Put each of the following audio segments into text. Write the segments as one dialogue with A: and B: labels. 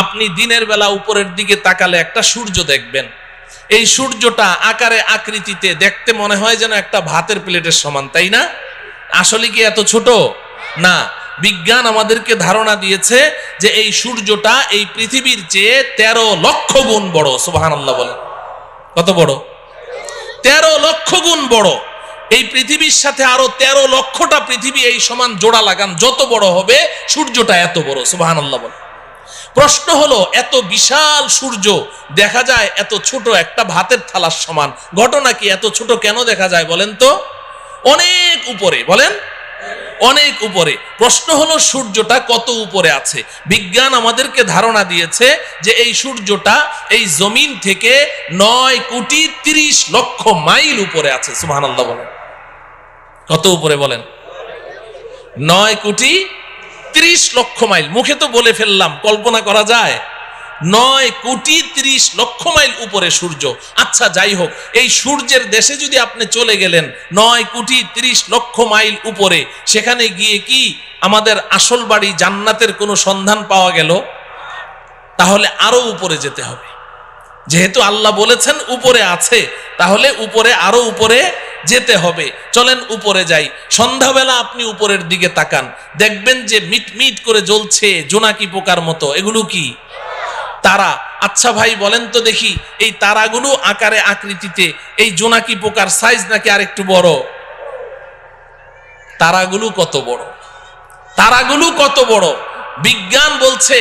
A: আপনি দিনের বেলা উপরের দিকে তাকালে একটা সূর্য দেখবেন। এই সূর্যটা আকারে আকৃতিতে দেখতে মনে হয় যেন একটা ভাতের প্লেটের সমান, তাই না? আসলে কি এত ছোট না। বিজ্ঞান আমাদেরকে ধারণা দিয়েছে যে এই সূর্যটা এই পৃথিবীর চেয়ে 13 লক্ষ গুণ বড়। সুবহানাল্লাহ বলেন। কত বড়? 13 লক্ষ গুণ বড়। এই পৃথিবীর সাথে আরো 13 লক্ষটা পৃথিবী এই সমান জোড়া লাগান, যত বড় হবে সূর্যটা এত বড়। সুবহানাল্লাহ বলেন। প্রশ্ন হলো, এত বিশাল সূর্য দেখা যায় এত ছোট একটা ভাতের থালার সমান, ঘটনা কি? এত ছোট কেন দেখা যায় বলেন তো? অনেক উপরে, বলেন অনেক উপরে। প্রশ্ন হলো সূর্যটা কত উপরে আছে? বিজ্ঞান আমাদেরকে ধারণা দিয়েছে যে এই সূর্যটা এই জমিন থেকে 9,30,00,000 মাইল উপরে আছে। সুবহানাল্লাহ বলেন। কত উপরে বলেন? 9,30,00,000 মাইল। মুখে তো বলে ফেললাম, কল্পনা করা যায়? 9,30,00,000 মাইল উপরে সূর্য। আচ্ছা যাই হোক, এই সূর্যের দেশে যদি আপনি চলে গেলেন 9,30,00,000 মাইল উপরে, সেখানে গিয়ে কি আমাদের আসল বাড়ি জান্নাতের কোনো সন্ধান পাওয়া গেল? তাহলে আরো উপরে যেতে হবে। যেহেতু আল্লাহ বলেছেন উপরে আছে, তাহলে উপরে আরো উপরে যেতে হবে। চলেন উপরে যাই। সন্ধ্যাবেলা আপনি উপরের দিকে তাকান, দেখবেন যে মিটমিট করে জ্বলছে জোনাকি পোকার মতো। এগুলো কি? তারা। আচ্ছা ভাই বলেন তো দেখি, এই তারাগুলো আকারে আকৃতিতে এই জোনাকি পোকার সাইজ নাকি আরেকটু বড়? তারাগুলো কত বড়? তারাগুলো কত বড়? বিজ্ঞান বলছে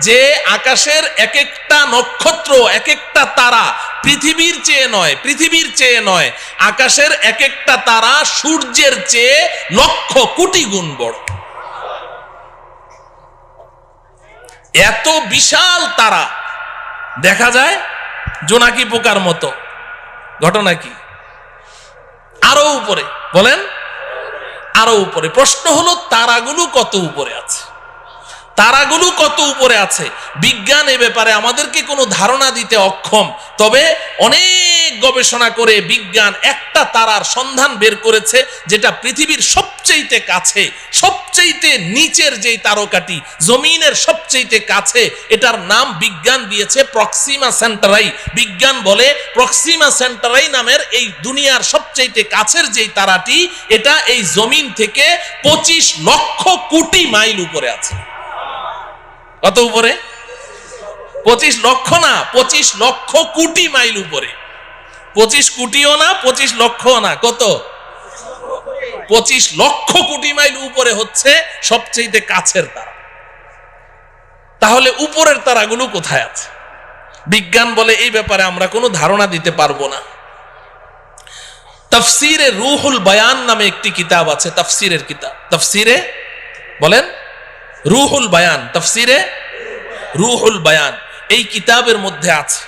A: যে আকাশের এক একটা নক্ষত্র, এক একটা তারা পৃথিবীর চেয়ে নয়, পৃথিবীর চেয়ে নয়, আকাশের এক একটা তারা সূর্যের চেয়ে লক্ষ কোটি গুণ বড়। এত বিশাল তারা দেখা যায় জোনাকি পোকার মতো। ঘটনা কি? আরো উপরে, বলেন আরো উপরে। প্রশ্ন হলো তারাগুলো কত উপরে আছে? তারাগুলো কত উপরে আছে? বিজ্ঞান এ ব্যাপারে আমাদেরকে কোনো ধারণা দিতে অক্ষম। তবে অনেক গবেষণা করে বিজ্ঞান একটা তারার সন্ধান বের করেছে, যেটা পৃথিবীর সবচেয়ে কাছে, সবচেয়ে নিচের যেই তারকাটি, জমিনের সবচেয়ে কাছে, এটার নাম বিজ্ঞান দিয়েছে প্রক্সিমা সেন্টারাই। বিজ্ঞান বলে প্রক্সিমা সেন্টারাই নামের এই দুনিয়ার সবচেয়ে কাছের যেই তারাটি, এটা এই জমিন থেকে 25 লক্ষ কোটি মাইল উপরে আছে। কত উপরে? 25 লক্ষ না, 25 লক্ষ কোটি মাইল উপরে। 25 কোটিও না, 25 লক্ষও না, কত? 25 লক্ষ কোটি মাইল উপরে হচ্ছে সবচেয়ে কাছের তারা। তাহলে উপরের তারাগুলো কোথায় আছে? বিজ্ঞান বলে এই ব্যাপারে আমরা কোনো ধারণা দিতে পারবো না। তাফসিরে রুহুল বায়ান নামে একটি কিতাব আছে, তাফসিরের কিতাব। তাফসিরে বলেন রুহুল বায়ান, তাফসিরে রুহুল বায়ান। এই কিতাবের মধ্যে আছে,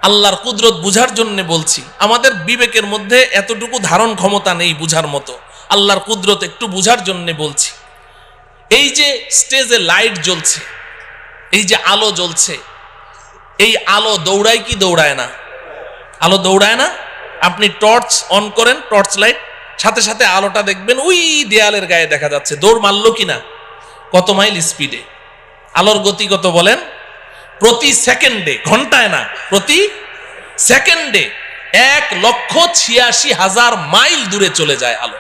A: আল্লাহর কুদরত বুঝার জন্য বলছি, আমাদের বিবেকের মধ্যে এতটুকু ধারণ ক্ষমতা নেই বুঝার মতো, আল্লাহর কুদরত একটু বুঝার জন্য বলছি। এই যে স্টেজে লাইট জ্বলছে, এই যে আলো জ্বলছে, এই আলো দৌড়ায় কি দৌড়ায় না? আলো দৌড়ায় না? আপনি টর্চ অন করেন, টর্চ লাইট, সাথে সাথে আলোটা দেখবেন ওই দেয়ালের গায়ে দেখা যাচ্ছে। দৌড় মারলো কিনা? কত মাইল স্পিডে? আলোর গতি কত বলেন? প্রতি সেকেন্ডে, ঘন্টায় না, প্রতি সেকেন্ডে 1,86,000 মাইল দূরে চলে যায় আলো।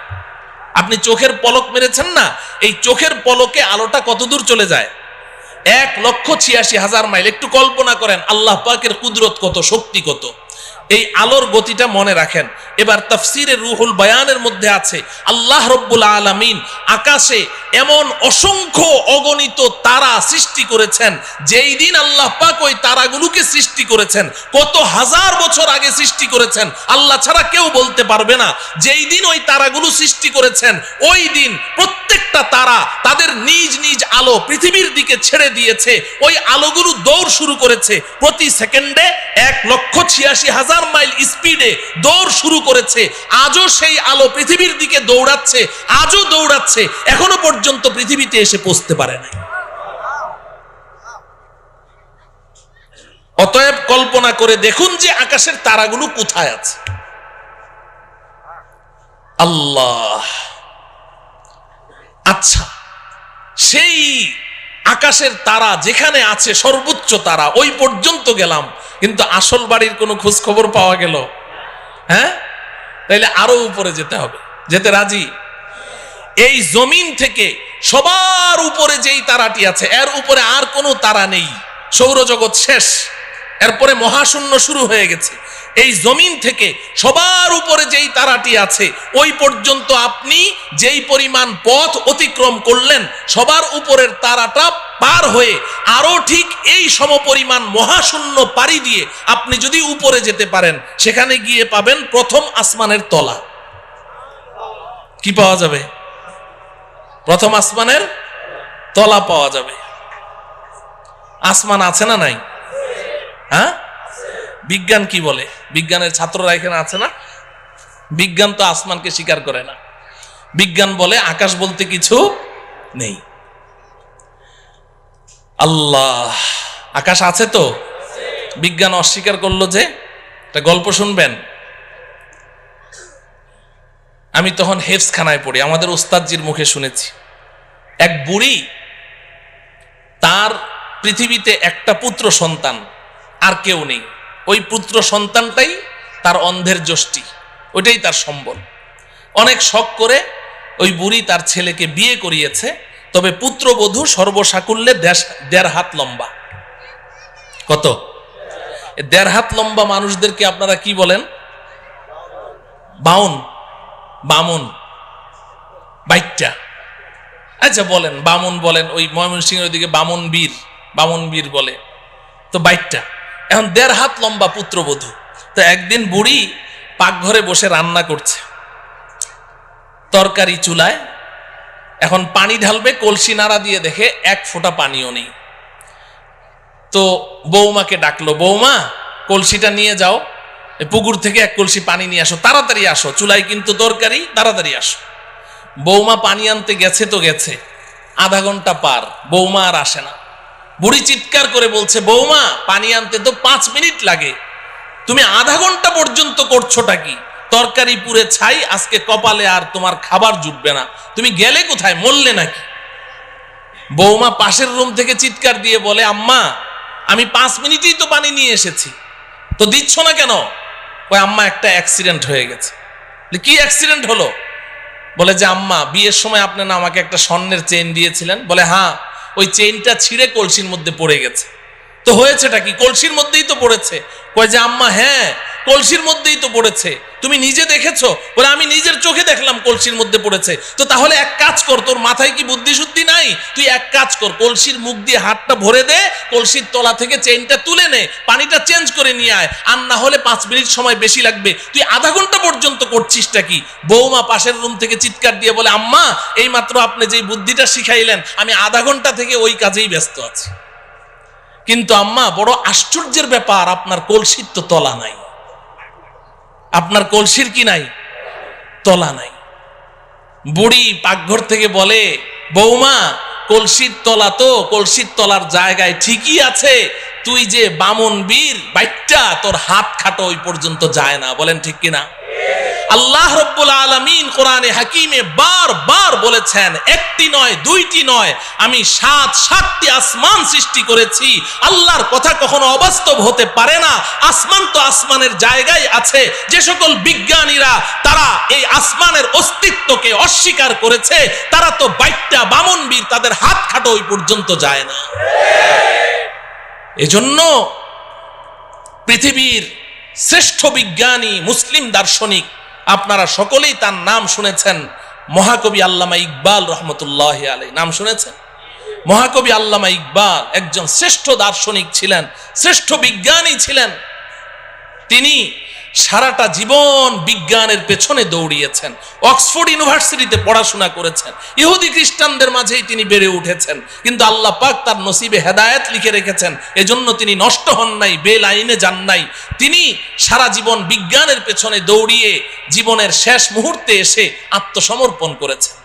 A: আপনি চোখের পলক মেরেছেন না, এই চোখের পলকে আলোটা কত দূর চলে যায়? 1,86,000 মাইল। একটু কল্পনা করেন আল্লাহ পাকের কুদরত কত, শক্তি কত। এই আলোর গতিটা মনে রাখেন। এবার তাফসিরে রুহুল বায়ানের মধ্যে আছে আল্লাহ রব্বুল আলামিন আকাশে এমন অসংখ্য অগণিত তারা সৃষ্টি করেছেন। যেই দিন আল্লাহ পাক ওই তারাগুলোকে সৃষ্টি করেছেন, কত হাজার বছর আগে সৃষ্টি করেছেন আল্লাহ ছাড়া কেউ বলতে পারবে না। যেই দিন ওই তারাগুলো সৃষ্টি করেছেন, ওই দিন প্রত্যেকটা তারা তাদের নিজ নিজ আলো পৃথিবীর দিকে ছেড়ে দিয়েছে। ওই আলোগুলো দৌড় শুরু করেছে প্রতি সেকেন্ডে 1,86,000 মাইল স্পিডে দৌড় শুরু করেছে। আজও সেই আলো পৃথিবীর দিকে দৌড়াচ্ছে, আজও দৌড়াচ্ছে, এখনো পর্যন্ত পৃথিবীতে এসে পৌঁছতে পারে না। অতএব কল্পনা করে দেখুন যে আকাশের তারাগুলো কোথায় আছে। আল্লাহ। আচ্ছা, সেই আকাশের তারা যেখানে আছে সর্বোচ্চ তারা ওই পর্যন্ত গেলাম, কিন্তু আসল বাড়ির কোনো খোঁজ খবর পাওয়া গেল? হ্যাঁ, তাইলে আরো উপরে যেতে হবে। যেতে রাজি? এই জমিন থেকে সবার উপরে যেই তারাটি আছে এর উপরে আর কোনো তারা নেই, সৌরজগৎ শেষ, এরপরে মহাশূন্য শুরু হয়ে গেছে। এই জমিন থেকে সবার উপরে যেই তারাটি আছে ওই পর্যন্ত আপনি যেই পরিমাণ পথ অতিক্রম করলেন, সবার উপরের তারাটা পার হয়ে আরো ঠিক এই সমপরিমাণ মহাশূন্য পাড়ি দিয়ে আপনি যদি উপরে যেতে পারেন, সেখানে গিয়ে পাবেন প্রথম আসমানের তলা। কি পাওয়া যাবে? প্রথম আসমানের তলা পাওয়া যাবে। আসমান আছে না নাই? হ্যাঁ, বিজ্ঞান কি বলে? বিজ্ঞানের ছাত্ররা এখানে আছে না? বিজ্ঞান তো আসমানকে স্বীকার করে না। বিজ্ঞান বলে আকাশ বলতে কিছু নেই। আল্লাহ, আকাশ আছে তো, বিজ্ঞান অস্বীকার করলো যে। একটা গল্প শুনবেন। আমি তখন হেফজখানায় পড়ি, আমাদের ওস্তাদজির মুখে শুনেছি। এক বুড়ি, তার পৃথিবীতে একটা পুত্র সন্তান, আর কেউ নেই। ওই পুত্র সন্তানটাই তার অন্ধের যষ্টি, ওইটাই তার সম্বল। অনেক শখ করে ওই বুড়ি তার ছেলেকে বিয়ে করিয়েছে, তবে পুত্রবধূ সর্বসাকুল্যে 1.5 হাত লম্বা। কত? 1.5 হাত লম্বা মানুষদেরকে আপনারা কি বলেন? বামুন, বাইটটা। আচ্ছা বলেন, বামুন বলেন। ওই ময়মনসিংহের ওইদিকে বামুন বীর বলে, তো বাইটটা। এখন 1.5 হাত লম্বা পুত্রবধূ। তো একদিন বুড়ি পাকঘরে বসে রান্না করছে, তরকারি চুলায়। এখন পানি ঢালবে, কলসি নাড়া দিয়ে দেখে 1 ফোঁটা পানিও নেই। তো বৌমাকে ডাকলো, বৌমা কলসিটা নিয়ে যাও, পুকুর থেকে 1 কলসি পানি নিয়ে আসো, তাড়াতাড়ি আসো, চুলায় কিন্তু তরকারি, তাড়াতাড়ি আসো। বৌমা পানি আনতে গেছে তো গেছে, আধা ঘন্টা পার, বৌমা আর আসে না। বুড়ি চিৎকার করে বলছে, বৌমা পানি আনতে তো 5 মিনিট লাগে, তুমি আধা ঘন্টা পর্যন্ত করছোটা কি? তরকারি পুড়ে ছাই, আজকে কপালে আর তোমার খাবার জুটবে না, তুমি গেলে কোথায়, মরলে নাকি? বৌমা পাশের রুম থেকে চিৎকার দিয়ে বলে, আম্মা আমি 5 মিনিটেই তো পানি নিয়ে এসেছি, তো দিচ্ছ না কেন? ওই আম্মা একটা অ্যাক্সিডেন্ট হয়ে গেছে। কি অ্যাক্সিডেন্ট হলো? বলে যে আম্মা বিয়ের সময় আপনি না আমাকে একটা স্বর্ণের চেইন দিয়েছিলেন। বলে হ্যাঁ, ওই চেইনটা ছিঁড়ে কলসির মধ্যে পড়ে গেছে। তো হয়েছেটা কি? কলসির মধ্যেই তো পড়েছে। কয় যে আম্মা হ্যাঁ, কলসির মধ্যেই তো পড়েছে, তুমি নিজে দেখেছো? বলে আমি নিজের চোখে দেখলাম কলসির মধ্যে পড়েছে। তো তাহলে এক কাজ কর, তোর মাথায় কি বুদ্ধি শুদ্ধি নাই? তুই এক কাজ কর, কলসির মুখ দিয়ে হাতটা ভরে দে, কলসির তলা থেকে চেইনটা তুলে নে, পানিটা চেঞ্জ করে নিয়ে আয়, আর না হলে 5 মিনিট সময় বেশি লাগবে, তুই আধা ঘন্টা পর্যন্ত করছিসটা কি? বৌমা পাশের রুম থেকে চিৎকার দিয়ে বলে, আম্মা এই মাত্র আপনি যেই বুদ্ধিটা শিখাইলেন, আমি আধা ঘন্টা থেকে ওই কাজেই ব্যস্ত আছি। কিন্তু আম্মা বড় আশ্চর্যের ব্যাপার, আপনার কলসির তো তলা নাই। আপনার কলসির কি নাই? তলা নাই। বুড়ি পাকঘর থেকে বলে, বৌমা কলসির তলা তো কলসির তলার জায়গায় ঠিকই আছে, তুই যে বামন বীর বাইটটা, তোর হাত খাটো ওই পর্যন্ত যায় না। বলেন ঠিক কিনা? আল্লাহ রব্বুল আলামিন কোরআনে হাকিমে বারবার বলেছেন, একটি নয়, দুইটি নয়, আমি 7টি আসমান সৃষ্টি করেছি। আল্লাহর কথা কখনো অবাস্তব হতে পারে না। আসমান তো আসমানের জায়গায় আছে। যে সকল বিজ্ঞানীরা তারা এই আসমানের অস্তিত্বকে অস্বীকার করেছে, তারা তো বাইটটা বামন বীর, তাদের হাত খাটো ওই পর্যন্ত যায় না। এজন্য পৃথিবীর শ্রেষ্ঠ বিজ্ঞানী মুসলিম দার্শনিক, আপনারা সকলেই তার নাম শুনেছেন, মহাকবি আল্লামা ইকবাল রহমতুল্লাহ আলাইহি। নাম শুনেছেন? মহাকবি আল্লামা ইকবাল একজন শ্রেষ্ঠ দার্শনিক ছিলেন, শ্রেষ্ঠ বিজ্ঞানী ছিলেন। তিনি সারাটা জীবন বিজ্ঞানের পেছনে দৌড়িয়েছেন, অক্সফোর্ড ইউনিভার্সিটিতে পড়াশোনা করেছেন, ইহুদি খ্রিস্টানদের মাঝেই তিনি বেড়ে উঠেছেন, কিন্তু আল্লাহ পাক তার নসিবে হেদায়েত লিখে রেখেছেন, এজন্য তিনি নষ্ট হন নাই, বেলাইনে যান নাই। তিনি সারা জীবন বিজ্ঞানের পেছনে দৌড়িয়ে জীবনের শেষ মুহূর্তে এসে আত্মসমর্পণ করেছেন।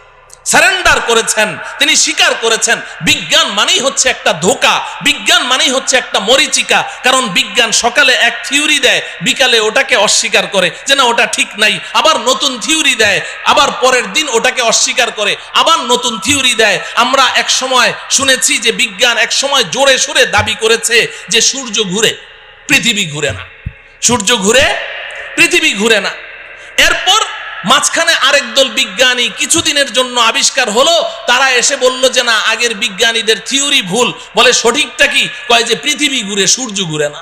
A: সারেন্ডার করেছেন, তিনি স্বীকার করেছেন বিজ্ঞান মানেই হচ্ছে একটা ধোঁকা, বিজ্ঞান মানেই হচ্ছে একটা মরিচিকা। কারণ বিজ্ঞান সকালে এক থিওরি দেয়, বিকালে ওটাকে অস্বীকার করে যে না ওটা ঠিক নাই, আবার নতুন থিওরি দেয়, আবার পরের দিন ওটাকে অস্বীকার করে, আবার নতুন থিওরি দেয়। আমরা এক সময় শুনেছি যে বিজ্ঞান এক সময় জোরে সোরে দাবি করেছে যে সূর্য ঘুরে, পৃথিবী ঘুরে না, সূর্য ঘুরে, পৃথিবী ঘুরে না। এরপর মাঝখানে আরেক দল বিজ্ঞানী কিছুদিনের জন্য আবিষ্কার হলো, তারা এসে বলল যে না আগের বিজ্ঞানীদের থিওরি ভুল। বলে সঠিকটা কি? কয় যে পৃথিবী ঘুরে, সূর্য ঘুরে না।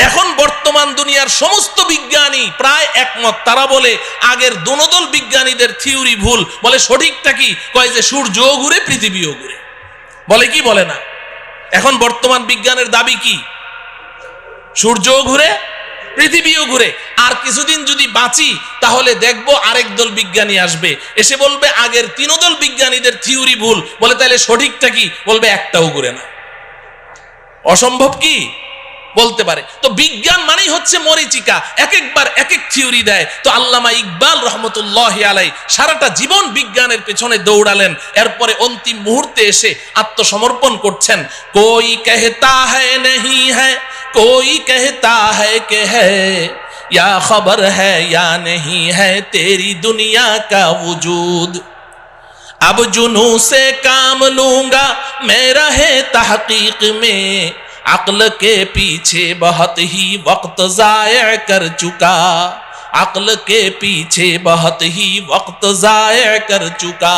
A: এখন বর্তমান দুনিয়ার সমস্ত বিজ্ঞানী প্রায় একমত, তারা বলে আগের দোনোদল বিজ্ঞানীদের থিওরি ভুল। বলে সঠিকটা কি? কয় যে সূর্যও ঘুরে, পৃথিবীও ঘুরে। বলে কি বলে না? এখন বর্তমান বিজ্ঞানের দাবি কি? সূর্যও ঘুরে, পৃথিবীও ঘুরে। আর কিছুদিন যদি বাঁচি তাহলে দেখবো আরেক দল বিজ্ঞানী আসবে, এসে বলবে আগের তিনোদল বিজ্ঞানীদের থিওরি ভুল। বলে তাহলে সঠিকটা কি? বলবে একটাও ঘুরে না। অসম্ভব কি? বলতে পারে। তো বিজ্ঞান মানেই হচ্ছে মরিচিকা, এক একবার এক এক থিওরি দেয়। তো আল্লামা ইকবাল রহমতুল্লাহি আলাইহি সারাটা জীবন বিজ্ঞানের পেছনে দৌড়ালেন, এরপরে অন্তিম মুহূর্তে এসে আত্মসমর্পণ করছেন। কোই कहता है नहीं है, कोई कहता है कि है, या खबर है या नहीं है तेरी दुनिया का वजूद। अब जुनू से काम लूंगा मैं रहे तहकीक में, अक्ल के पीछे बहुत ही वक्त जाया कर चुका, अक्ल के पीछे बहुत ही वक्त जाया कर चुका।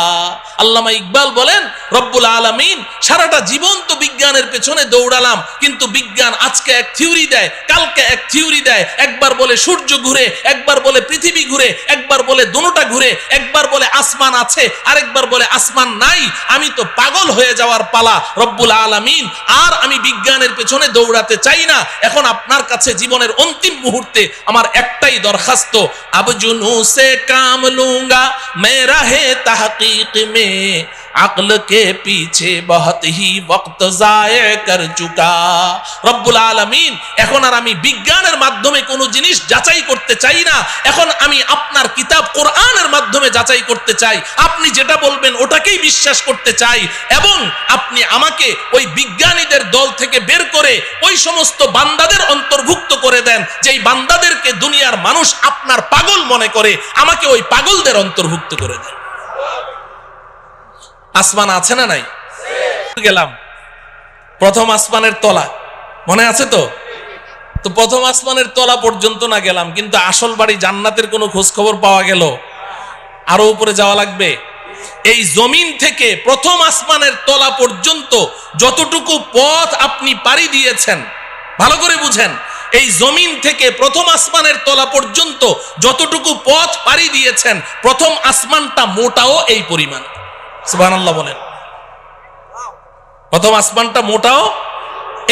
A: আল্লামা ইকবাল বলেন রব্বুল আলামিন সারাটা জীবন তো বিজ্ঞানের পেছনে দৌড়ালাম, কিন্তু বিজ্ঞান আজকে এক থিওরি দেয়, কালকে এক থিওরি দেয়। একবার বলে সূর্য ঘুরে, একবার বলে পৃথিবী ঘুরে, একবার বলে দুটোটা ঘুরে, একবার বলে আসমান আছে, আরেকবার বলে আসমান নাই। আমি তো পাগল হয়ে যাওয়ার পালা রব্বুল আলামিন। আর আমি বিজ্ঞানের পেছনে দৌড়াতে চাই না। এখন আপনার কাছে জীবনের অন্তিম মুহূর্তে আমার একটাই দরখাস্ত, अब जुनू से काम लूंगा मैं रहे तहकीक में, अक्ल के पीछे बहुत ही वक्त जाया कर चुका। রব্বুল আলামিন এখন আর আমি বিজ্ঞানের মাধ্যমে কোনো জিনিস যাচাই করতে চাই না, এখন আমি আপনার কিতাব কোরআনের মাধ্যমে যাচাই করতে চাই। আপনি যেটা বলবেন ওটাকেই বিশ্বাস করতে চাই, এবং আপনি আমাকে ওই বিজ্ঞানীদের দল থেকে বের করে ওই সমস্ত বান্দাদের অন্তর্ভুক্ত করে দেন যেই বান্দাদেরকে দুনিয়ার মানুষ আপনার পাগল মনে করে, আমাকে ওই পাগলদের অন্তর্ভুক্ত করে দেন। আসমান আছে না নাই? গেলাম প্রথম আসমানের তলা, মনে আছে তো? তো প্রথম আসমানের তলা পর্যন্ত না গেলাম, কিন্তু আসল বাড়ি জান্নাতের কোনো খোঁজ খবর পাওয়া গেল? আরো উপরে যাওয়া লাগবে। এই জমিন থেকে প্রথম আসমানের তলা পর্যন্ত যতটুকু পথ আপনি পাড়ি দিয়েছেন, ভালো করে বুঝেন, এই জমিন থেকে প্রথম আসমানের তলা পর্যন্ত যতটুকু পথ পাড়ি দিয়েছেন, প্রথম আসমানটা মোটাও এই পরিমাণ। সুবহানাল্লাহ বলেন। প্রথম আসমানটা মোটাও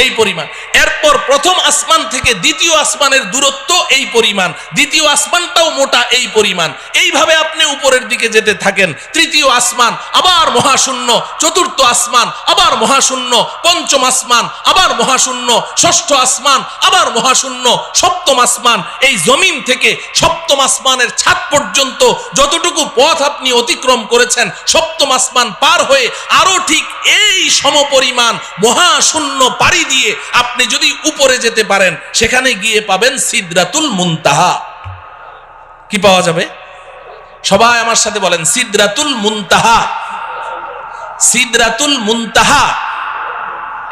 A: এই পরিমাণ। এরপর প্রথম আসমান থেকে দ্বিতীয় আসমানের দূরত্ব এই পরিমাণ, দ্বিতীয় আসমানটাও মোটা এই পরিমাণ। এইভাবে আপনি উপরের দিকে যেতে থাকেন, তৃতীয় আসমান আবার মহাশূন্য, চতুর্থ আসমান আবার মহাশূন্য, পঞ্চম আসমান আবার মহাশূন্য, ষষ্ঠ আসমান আবার মহাশূন্য, সপ্তম আসমান। এই জমিন থেকে সপ্তম আসমানের ছাদ পর্যন্ত যতটুকু পথ আপনি অতিক্রম করেছেন, সপ্তম আসমান পার হয়ে আরো ঠিক এই সমপরিমাণ মহাশূন্য পাড়ি দিয়ে আপনি যদি উপরে যেতে পারেন, সেখানে গিয়ে পাবেন সিদরাতুল মুনতাহা। কি পাওয়া যাবে? সবাই আমার সাথে বলেন সিদরাতুল মুনতাহা। সিদরাতুল মুনতাহা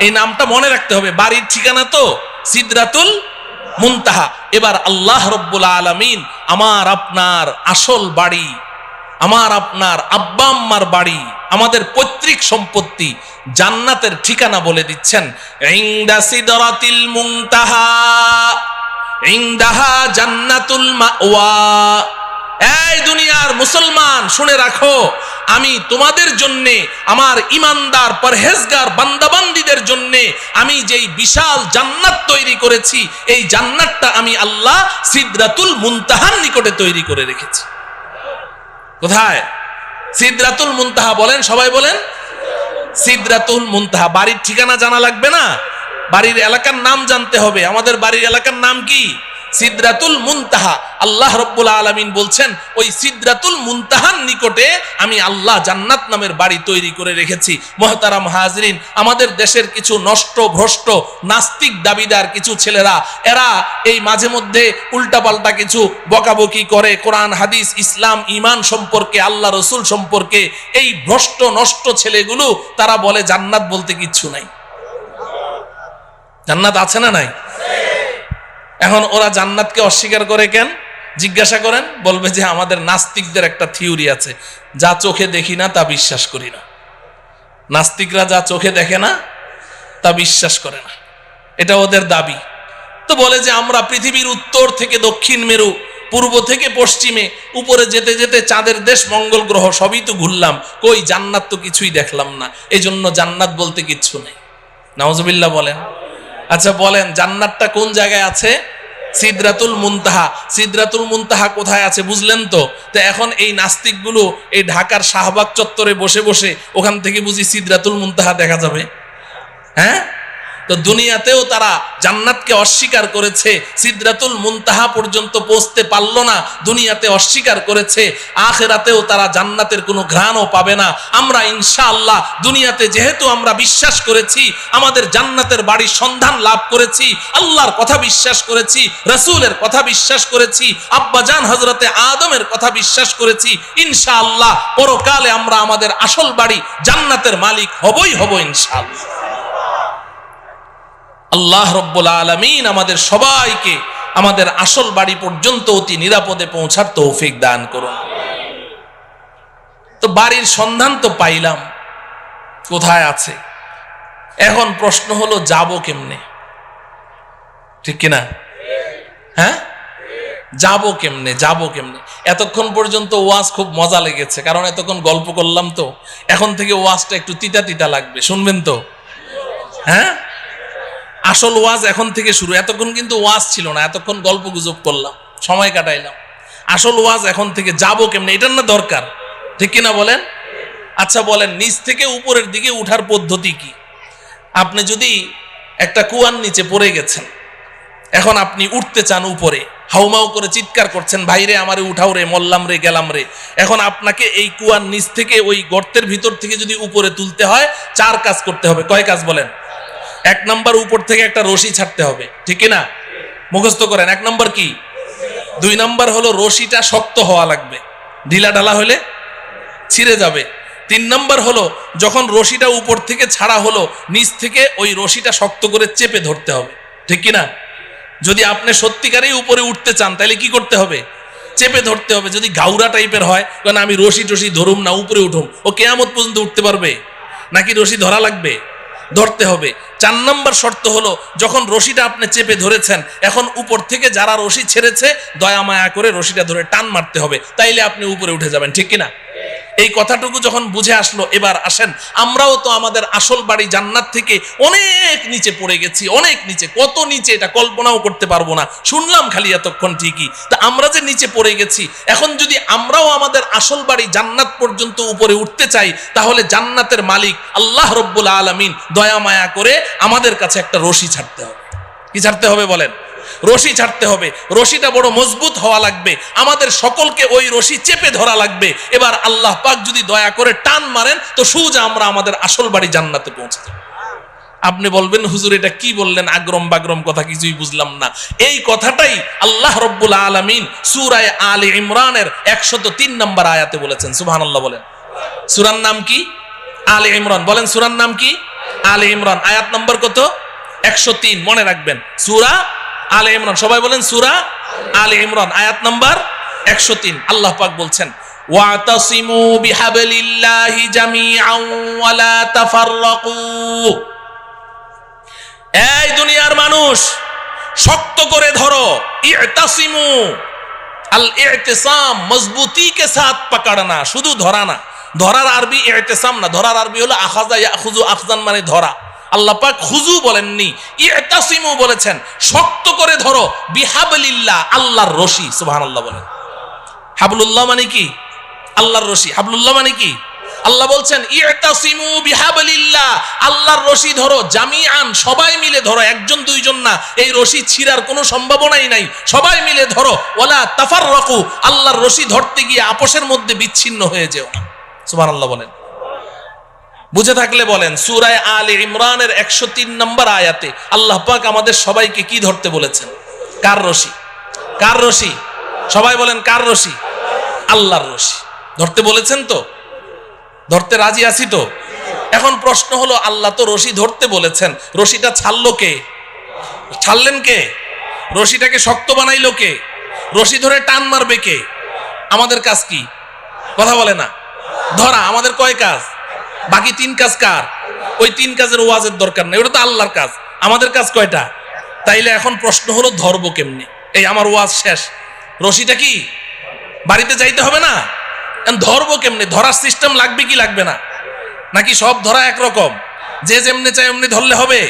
A: এই নামটা মনে রাখতে হবে, বাড়ির ঠিকানা তো সিদরাতুল মুনতাহা। এবার আল্লাহ রব্বুল আলামিন আমার আপনার আসল বাড়ি, আমার আপনার আব্বা আম্মার বাড়ি, আমাদের পৈতৃক সম্পত্তি জান্নাতের ঠিকানা বলে দিচ্ছেন। ইনদা সিদরাতিল মুনতাহা ইনদাহা জান্নাতুল মাওয়া। এই দুনিয়ার মুসলমান শুনে রাখো, আমি তোমাদের জন্য, আমার ইমানদার পরহেজগার বান্দাবান্দীদের জন্য আমি যেই বিশাল জান্নাত তৈরি করেছি, এই জান্নাতটা আমি আল্লাহ সিদরাতুল মুনতাহার নিকটে তৈরি করে রেখেছি। কোথায়? সিদরাতুল মুনতাহা। বলেন, সবাই বলেন সিদরাতুল মুনতাহা। বাড়ির ঠিকানা জানা লাগবে না, বাড়ির এলাকার নাম জানতে হবে। আমাদের বাড়ির এলাকার নাম কি? সিদরাতুল মুনতাহা। আল্লাহ রাব্বুল আলামিন বলছেন ওই সিদরাতুল মুনতাহার নিকটে আমি আল্লাহ জান্নাত নামের বাড়ি তৈরি করে রেখেছি। মুহতারাম হাজরিন, আমাদের দেশের কিছু নষ্ট ভ্রষ্ট নাস্তিক দাবিদার কিছু ছেলেরা, এরা এই মাঝে মধ্যে উল্টাপাল্টা কিছু বকাবকি করে কোরআন হাদিস ইসলাম ঈমান সম্পর্কে, আল্লাহ রসুল সম্পর্কে। এই ভ্রষ্ট নষ্ট ছেলেগুলো তারা বলে জান্নাত বলতে কিচ্ছু নাই। জান্নাত আছে না নাই? এখন ওরা জান্নাতকে অস্বীকার করে কেন জিজ্ঞাসা করেন, বলবে যে আমাদের নাস্তিকদের একটা থিওরি আছে, যা চোখে দেখি না তা বিশ্বাস করি না। নাস্তিকরা যা চোখে দেখে না তা বিশ্বাস করে না, এটা ওদের দাবি। তো বলে যে আমরা পৃথিবীর উত্তর থেকে দক্ষিণ মেরু, পূর্ব থেকে পশ্চিমে, উপরে যেতে যেতে চাঁদের দেশ মঙ্গল গ্রহ সবই তো ঘুরলাম, কই জান্নাত তো কিছুই দেখলাম না, এই জন্য জান্নাত বলতে কিচ্ছু নেই। নাউজুবিল্লাহ বলেন। আচ্ছা বলেন, জান্নাতটা কোন জায়গায় আছে? সিদরাতুল মুনতাহা। সিদরাতুল মুনতাহা কোথায় আছে বুঝলেন তো? তো এখন এই নাস্তিকগুলো এই ঢাকার শাহবাগ চত্বরে বসে বসে ওখান থেকে বুঝি সিদরাতুল মুনতাহা দেখা যাবে? হ্যাঁ, তো দুনিয়াতেও তারা জান্নাতকে অস্বীকার করেছে, সিদরাতুল মুনতাহা পর্যন্ত পৌঁছতে পারলো না, দুনিয়াতে অস্বীকার করেছে। আখিরাতেও তারা জান্নাতের কোনো ঘ্রাণও পাবে না। আমরা ইনশাআল্লাহ দুনিয়াতে যেহেতু আমরা বিশ্বাস করেছি, আমাদের জান্নাতের বাড়ির সন্ধান লাভ করেছি, আল্লাহর কথা বিশ্বাস করেছি, রাসূলের কথা বিশ্বাস করেছি, আব্বাজান হযরতে আদমের কথা বিশ্বাস করেছি, ইনশাআল্লাহ পরকালে আমরা আমাদের আসল বাড়ি জান্নাতের মালিক হবই হব ইনশাআল্লাহ। আল্লাহ রাব্বুল আলামিন আমাদের সবাইকে আমাদের আসল বাড়ি পর্যন্ত অতি নিরাপদে পৌঁছার তৌফিক দান করুন। তো বাড়ির সন্ধান তো পাইলাম, কোথায় আছে? এখন প্রশ্ন হলো যাব কেমনে? ঠিক কিনা? হ্যাঁ, যাব কেমনে? যাব কেমনে? এতক্ষণ পর্যন্ত ওয়াজ খুব মজা লেগেছে, কারণ এতক্ষণ গল্প করলাম। তো এখন থেকে ওয়াজটা একটু তিতা তিতা লাগবে, শুনবেন তো? হ্যাঁ, আসল ওয়াজ এখন থেকে শুরু। এতক্ষণ কিন্তু ওয়াজ ছিল না, এতক্ষণ গল্প গুজব করলাম, সময় কাটাইলাম। আসল ওয়াজ এখন থেকে। যাব কেমনে, এটার না দরকার, ঠিক কিনা বলেন? আচ্ছা বলেন, নিচ থেকে উপরের দিকে উঠার পদ্ধতি কি? আপনি যদি একটা কুয়ার নিচে পড়ে গেছেন, এখন আপনি উঠতে চান উপরে, হাউমাউ করে চিৎকার করছেন, ভাইরে আমারে উঠাও রে, মল্লাম রে, গেলাম রে। এখন আপনাকে এই কুয়ার নিচ থেকে ওই গর্তের ভিতর থেকে যদি উপরে তুলতে হয়, 4 কাজ করতে হবে। কয় কাজ বলেন? 1 নম্বর, উপর থেকে একটা রশি ছাড়তে হবে, ঠিক না? মুখস্থ করেন। 1 নম্বর কি? 2 নম্বর হলো রশিটা শক্ত হওয়া লাগবে, ঢিলা ঢালা হলে ছিঁড়ে যাবে। 3 নম্বর হলো যখন রশিটা উপর থেকে ছাড়া হলো, নিচ থেকে ওই রশিটা শক্ত করে চেপে ধরতে হবে, ঠিক কিনা? যদি আপনি সত্যিকারেই উপরে উঠতে চান তাহলে কি করতে হবে? চেপে ধরতে হবে। যদি গাউরা টাইপের হয়, কারণ আমি রশি টসি ধরুম না, উপরে উঠুম, ও কিয়ামত পর্যন্ত উঠতে পারবে নাকি? রশি ধরা লাগবে, ধরতে হবে। 4 নম্বর শর্ত হলো যখন রশিটা আপনি চেপে ধরেছেন, এখন উপর থেকে যারা রশি ছেড়েছে দয়া মায়া করে রশিটা ধরে টান মারতে হবে, তাইলে আপনি উপরে উঠে যাবেন, ঠিক কিনা? এই কথাটুকু যখন বুঝে আসলো, এবার আসেন, আমরাও তো আমাদের আসল বাড়ি জান্নাত থেকে অনেক নিচে পড়ে গেছি, অনেক নিচে। কত নিচে এটা কল্পনাও করতে পারবো না, শুনলাম খালি এতক্ষণ ঠিকই। তা আমরা যে নিচে পড়ে গেছি, এখন যদি আমরাও আমাদের আসল বাড়ি জান্নাত পর্যন্ত উপরে উঠতে চাই, তাহলে জান্নাতের মালিক আল্লাহ রাব্বুল আলামিন দয়া মায়া করে আমাদের কাছে একটা রশি ছাড়তে হবে। কি ছাড়তে হবে বলেন? রশি ছাড়তে হবে। রশিটা বড় মজবুত হওয়া লাগবে, আমাদের সকলকে ওই রশি চেপে ধরা লাগবে। এবার আল্লাহ পাক যদি দয়া করে টান মারেন, তো সোজা আমরা আমাদের আসল বাড়ি জান্নাতে পৌঁছে যাব। আপনি বলবেন, হুজুর এটা কি বললেন, আগ্রম বাগ্রম কথা, কিছুই বুঝলাম না। এই কথাটাই আল্লাহ রাব্বুল আলামিন সূরা আলে ইমরানের 103 নম্বর আয়াতে বলেছেন। সুবহানাল্লাহ বলেন। সূরার নাম কি? আলে ইমরান। বলেন সূরার নাম কি? আলে ইমরান। আয়াত নম্বর কত? 103। মনে রাখবেন, সূরা আলে ইমরান। সবাই বলেন সূরা আলে ইমরান, আয়াত নাম্বার 103। আল্লাহ পাক বলছেন, ওয়াতাসিমু বিহাবলিল্লাহি জামিআন ওয়া লা তাফাররাকু। এই দুনিয়ার মানুষ, শক্ত করে ধরো। ইতাসিমু, আল ইতিসাম মজবুতি কে সাথ পাকড়না, শুধু ধরা না। ধরার আরবি ইতিসাম না, ধরার আরবি হলো আখাযা ইয়াখুযু, আখযান মানে ধরা। আল্লাহ পাক খুজু বলেননি, ইতাসিমু বলেছেন, শক্ত করে ধরো। বিহাবলিল্লাহ, আল্লাহর রশি। সুবহানাল্লাহ বলেন। হাবলুল্লাহ মানে কি? আল্লাহর রশি। হাবলুল্লাহ মানে কি? আল্লাহ বলছেন ইতাসিমু বিহাবলিল্লাহ, আল্লাহর রশি ধরো, জামিআন, সবাই মিলে ধরো, একজন দুইজন না, এই রশি ছিঁড়ার কোনো সম্ভাবনাই নাই, সবাই মিলে ধরো। ওয়ালা তাফাররাকু, আল্লাহর রশি ধরতে গিয়ে আপোষের মধ্যে বিচ্ছিন্ন হয়ে যেও না। সুবহানাল্লাহ বলেন। বুঝে থাকলে বলেন, সূরা আলে ইমরানের 103 নম্বর আয়াতে আল্লাহ পাক আমাদের সবাইকে কি ধরতে বলেছেন? কার রশি? কার রশি? সবাই বলেন কার রশি? আল্লাহর রশি ধরতে বলেছেন। তো ধরতে রাজি আছি তো? এখন প্রশ্ন হলো, আল্লাহ তো রশি ধরতে বলেছেন, রশিটা ছাড়লো কে? ছাড়লেন কে? রশিটাকে শক্ত বানাইলো কে? রশি ধরে টান মারবে কে? আমাদের কাজ কি? কথা বলে না। ধরা আমাদের কয় কাজ? বাকি 3 কাজ কার? ওই 3 কাজের ওয়াজের দরকার নেই, ওটা তো আল্লাহর কাজ। আমাদের কাজ কয়টা? তাইলে এখন প্রশ্ন হলো, ধরবো কেমনে? এই আমার ওয়াজ শেষ, রশিটা কি বাড়িতে যাইতে হবে না? ধরবো কেমনে? ধরার সিস্টেম লাগবে কি লাগবে না? নাকি সব ধরা একরকম, যে যেমনি চাই এমনি ধরলে হবে?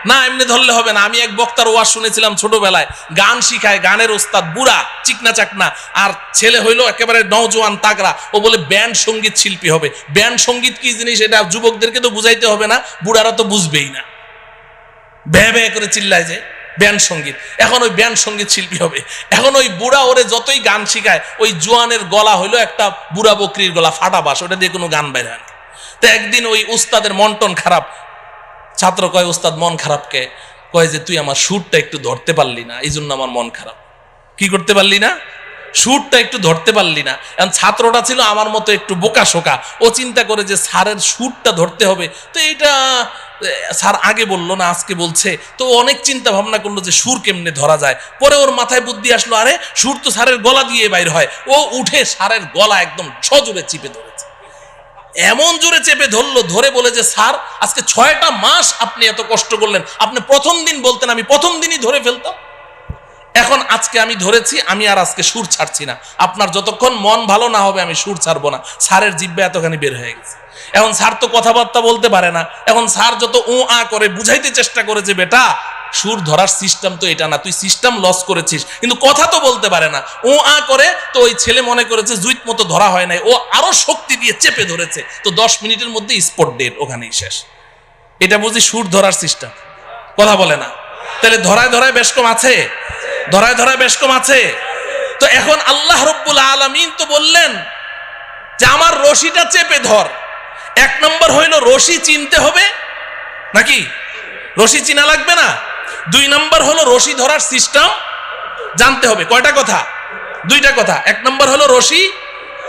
A: না, এমনি ধরলে হবে না। আমি এক বক্তার ওয়াজ শুনেছিলাম ছোটবেলায়, গান শিখায়, গানের ওস্তাদ, বুড়া চিকনা চাকনা, আর ছেলে হইলো একেবারে নওজোয়ান তাগড়া। ও বলে ব্যান্ড সঙ্গীত শিল্পী হবে। ব্যান্ড সঙ্গীত কি জিনিস এটা যুবকদেরকে তো বুঝাইতে হবে না, বুড়ারা তো বুঝবেই না, ভ্যা ভ্যা করে চিল্লায় যে ব্যান্ড সঙ্গীত। এখন ওই ব্যান্ড সঙ্গীত শিল্পী হবে। এখন ওই বুড়া ওরে যতই গান শিখায়, ওই জোয়ানের গলা হইলো একটা বুড়া বকরির গলা, ফাটা বাস, ওটা দিয়ে কোনো গান বের হয় না। তো একদিন ওই উস্তাদের মন টন খারাপ, ছাত্র কয়, উস্তাদ মন খারাপ কে? কয় যে তুই আমার সুরটা একটু ধরতে পারলি না, এই জন্য আমার মন খারাপ। কি করতে পারলি না? সুরটা একটু ধরতে পারলি না। এখন ছাত্রটা ছিল আমার মতো একটু বোকা শোকা, ও চিন্তা করে যে স্যারের সুরটা ধরতে হবে, তো এইটা স্যার আগে বললো না আজকে বলছে, তো অনেক চিন্তা ভাবনা করলো যে সুর কেমনে ধরা যায়। পরে ওর মাথায় বুদ্ধি আসলো, আরে সুর তো স্যারের গলা দিয়ে বাইর হয়। ও উঠে স্যারের গলা একদম সজোরে চিপে ধরেছে, এমন জোরে চেপে ধরলো, ধরে বলে যে স্যার আজকে 6টা মাস আপনি এত কষ্ট করলেন, আপনি প্রথম দিন বলতেন আমি প্রথম দিনই ধরে ফেলতাম। এখন আজকে আমি ধরেছি, আমি আর আজকে সুর ছাড়ছি না, আপনার যতক্ষণ মন ভালো না হবে আমি সুর ছাড়বো না। স্যারের জিহ্বা এতখানি বের হয়ে গেছে। এখন স্যার তো কথাবার্তা বলতে পারে না। এখন স্যার যত ও আ করে বুঝাইতে চেষ্টা করে যে বেটা সুর ধরার সিস্টেম তো এটা না, তুই সিস্টেম লস করেছিস, কিন্তু কথা তো বলতে পারে না, ও আ করে। তো ওই ছেলে মনে করেছে জুইত মতো ধরা হয় নাই, ও আরো শক্তি দিয়ে চেপে ধরেছে, তো 10 মিনিটের মধ্যে স্পট ডেড, ওখানেই শেষ। এটা বুঝি সুর ধরার সিস্টেম? কথা বলে না। তাহলে ধরায় ধরায় বেশ কম আছে, ধরায় ধরায় বেশ কম আছে। তো এখন আল্লাহ রব্বুল আলামিন তো বললেন যে আমার রশিটা চেপে ধর। 1 নম্বর হইল রশি চিনতে হবে, নাকি রশি চিনা লাগবে না? 2 নম্বর হলো রশি ধরার সিস্টেম জানতে হবে। কয়টা কথা? 2টা কথা। 1 নম্বর হলো রশি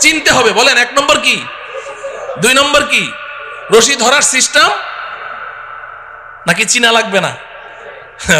A: চিনতে হবে, বলেন 1 নম্বর কি? 2 নম্বর কি? রশি ধরার সিস্টেম, নাকি চিনা লাগবে না?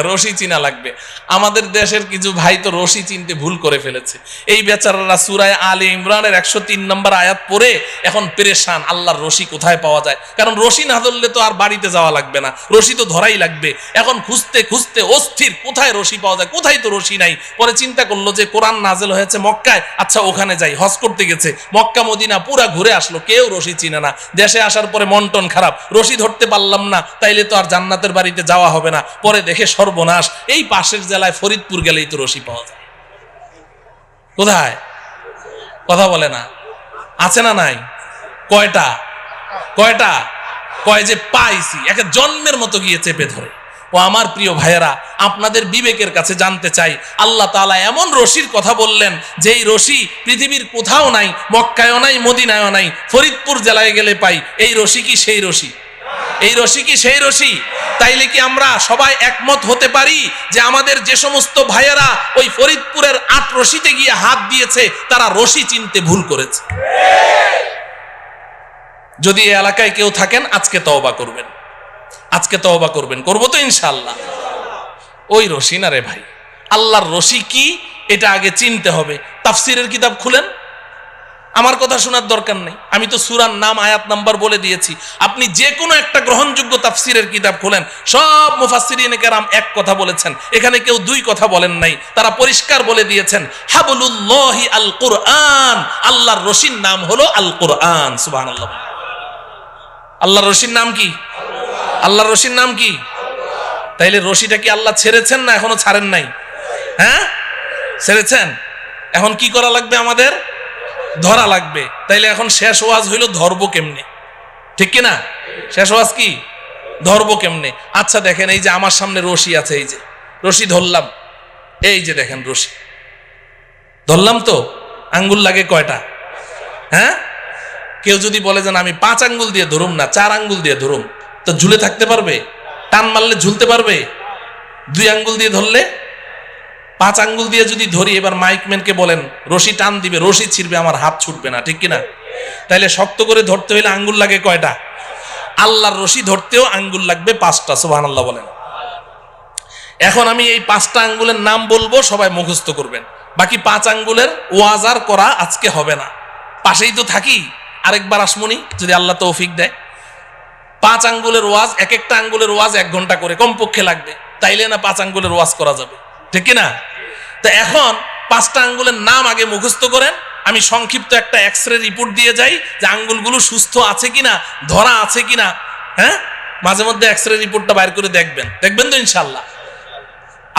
A: রশি চিনা লাগবে। আমাদের দেশের কিছু ভাই তো রশি চিনতে ভুল করে ফেলেছে। এই বেচারারা সূরা আলে ইমরানের 103 নম্বর আয়াত পড়ে এখন পেরেশান, আল্লাহর রশি কোথায় পাওয়া যায়। কারণ রশি না ধরলে তো আর বাড়িতে যাওয়া লাগবে না, রশি তো ধরাই লাগবে। এখন খুঁজতে খুঁজতে অস্থির, কোথায় রশি পাওয়া যায়, কোথায় তো রশি নাই। পরে চিন্তা করলো যে কোরআন নাজেল হয়েছে মক্কায়, আচ্ছা ওখানে যাই। হজ করতে গেছে, মক্কা মদিনা পুরা ঘুরে আসলো, কেউ রশি চিনে না। দেশে আসার পরে মন টন খারাপ, রশি ধরতে পারলাম না, তাইলে তো আর জান্নাতের বাড়িতে যাওয়া হবে না। পরে দেখে সর্বনাশ, এই পাশের জেলায় ফরিদপুর গেলেই তো রশি পাওয়া যায়। কোথায়? কথা বলে না। আছে না নাই? কয়টা? কয়টা? কয় যে পাইছি, একে জন্মের মতো গিয়ে চেপে ধরে। ও আমার প্রিয় ভাইয়েরা, আপনাদের বিবেকের কাছে জানতে চাই, আল্লাহ তাআলা এমন রশির কথা বললেন যেই রশি পৃথিবীর কোথাও নাই, মক্কায়ও নাই, মদিনায়ও নাই, ফরিদপুর জেলায় গেলে পাই। এই রশি কি সেই রশি? এই রশি কি সেই রশি? তাইলে কি আমরা সবাই একমত হতে পারি যে আমাদের যে সমস্ত ভাইয়েরা ওই ফরিদপুরের 8 রশিতে গিয়ে হাত দিয়েছে তারা রশি চিনতে ভুল করেছে? যদি এই এলাকায় কেউ থাকেন আজকে তওবা করবেন, আজকে তওবা করবেন। করবো তো ইনশাআল্লাহ। ওই রশি না রে ভাই, আল্লাহর রশি কি এটা আগে চিনতে হবে। তাফসিরের কিতাব খুলেন, আমার কথা শোনার দরকার নেই, আমি তো সূরার নাম আয়াত নাম্বার বলে দিয়েছি। আপনি যে কোনো একটা গ্রহণযোগ্য তাফসিরের কিতাব খোলেন, সব মুফাসসিরিনে কেরাম এক কথা বলেছেন, এখানে কেউ 2 কথা বলেন নাই। তারা পরিষ্কার বলে দিয়েছেন হাবলুল্লাহি আল কুরআন, আল্লাহর রশির নাম হলো আল কুরআন। সুবহানাল্লাহ। আল্লাহর রশির নাম কি? আল্লাহর রশির নাম কি? তাইলে রশিটা কি আল্লাহ ছেড়েছেন না এখনো ছাড়েন নাই? হ্যাঁ ছেড়েছেন। এখন কি করা লাগবে আমাদের? ধরা লাগবে। তাইলে এখন শেষ ওয়াজ হইল ধরবো কেমনে, ঠিক কিনা? শেষ ওয়াজ কি, ধরবো কেমনে? আচ্ছা দেখেন, এই যে আমার সামনে রশি আছে, এই যে রশি ধরলাম, এই যে দেখেন রশি ধরলাম, তো আঙ্গুল লাগে কয়টা? হ্যাঁ, কেউ যদি বলে যে আমি 5 আঙ্গুল দিয়ে ধরুম না, 4 আঙ্গুল দিয়ে ধরুম, তো ঝুলে থাকতে পারবে? টান মারলে ঝুলতে পারবে? 2 আঙ্গুল দিয়ে ধরলে? 5 আঙ্গুল দিয়ে যদি ধরি, এবার মাইকম্যানকে বলেন রশি টান দিবে, রশি ছিড়বে, আমার হাত ছুটবে না, ঠিক কিনা? তাইলে শক্ত করে ধরতে হইলে আঙ্গুল লাগে কয়টা? আল্লাহর রশি ধরতেও আঙ্গুল লাগবে 5টা। সুবহানাল্লাহ বলেন। এখন আমি এই 5টা আঙ্গুলের নাম বলবো, সবাই মুখস্থ করবেন। বাকি 5 আঙ্গুলের ওয়াজ আর করা আজকে হবে না, পাশেই তো থাকি, আরেকবার আসমনি যদি আল্লাহ তৌফিক দেয়। 5 আঙ্গুলের ওয়াজ, এক একটা আঙ্গুলের ওয়াজ 1 ঘন্টা করে কমপক্ষে লাগবে, তাইলে না 5 আঙ্গুলের ওয়াজ করা যাবে, ঠিক কিনা? তো এখন 5টা আঙ্গুলের নাম আগে মুখস্থ করেন। আমি সংক্ষিপ্ত একটা এক্সরে রিপোর্ট দিয়ে যাই যে আঙ্গুলগুলো সুস্থ আছে কিনা, ধরা আছে কিনা। হ্যাঁ, মাঝে মধ্যে এক্সরে রিপোর্টটা বাইর করে দেখবেন, দেখবেন তো ইনশাল্লাহ।